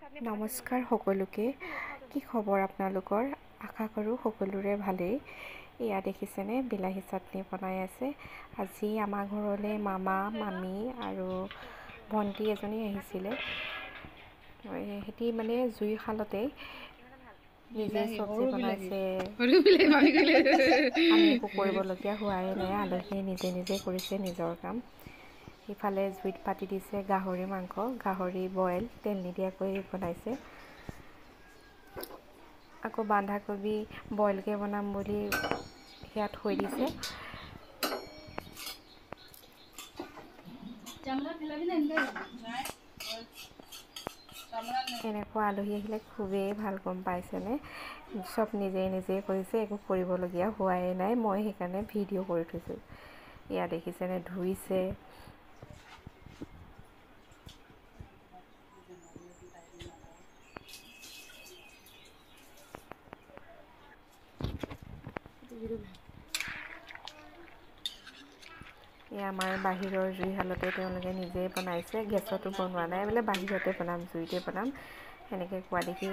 নমস্কাৰ সকলোকে। কি খবৰ আপোনালোকৰ? আশা কৰোঁ সকলোৰে ভালেই। এয়া দেখিছেনে বিলাহী চাটনি বনাই আছে। আজি আমাৰ ঘৰলৈ মামা মামী আৰু ভণ্টি এজনী আহিছিলে। সিহঁতি মানে জুই শালতেই নিজে চব্জি বনাইছে। আমি একো কৰিবলগীয়া হোৱাই নাই। আলহীয়ে নিজে নিজে কৰিছে নিজৰ কাম। ইফালে জুইত পাতি দিছে গাহৰি মাংস, গাহৰি বইল তেল নিদিয়াকৈ বনাইছে। আকৌ বন্ধাকবি বইলকৈ বনাম বুলি সেয়া থৈ দিছে। এনেকুৱা আলহী আহিলে খুবেই ভাল, গম পাইছেনে? চব নিজে নিজেই কৰিছে, একো কৰিবলগীয়া হোৱাই নাই। মই সেইকাৰণে ভিডিঅ' কৰি থৈছোঁ। এয়া দেখিছেনে ধুইছে। এয়া আমাৰ বাহিৰৰ জুইশালতে তেওঁলোকে নিজেই বনাইছে। গেছতো বনোৱা নাই, বোলে বাহিৰতে বনাম, জুইতে বনাম। সেনেকৈ কোৱা দেখি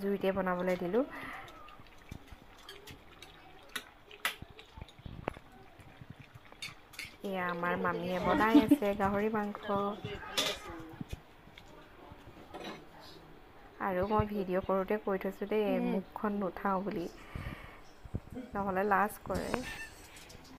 জুইতে বনাবলৈ দিলোঁ। এয়া আমাৰ মামীয়ে বনাই আছে গাহৰি মাংস। আৰু মই ভিডিঅ' কৰোঁতে কৈ থৈছোঁ দেই, মুখখন নুঠাওঁ বুলি, নহ'লে লাজ কৰে।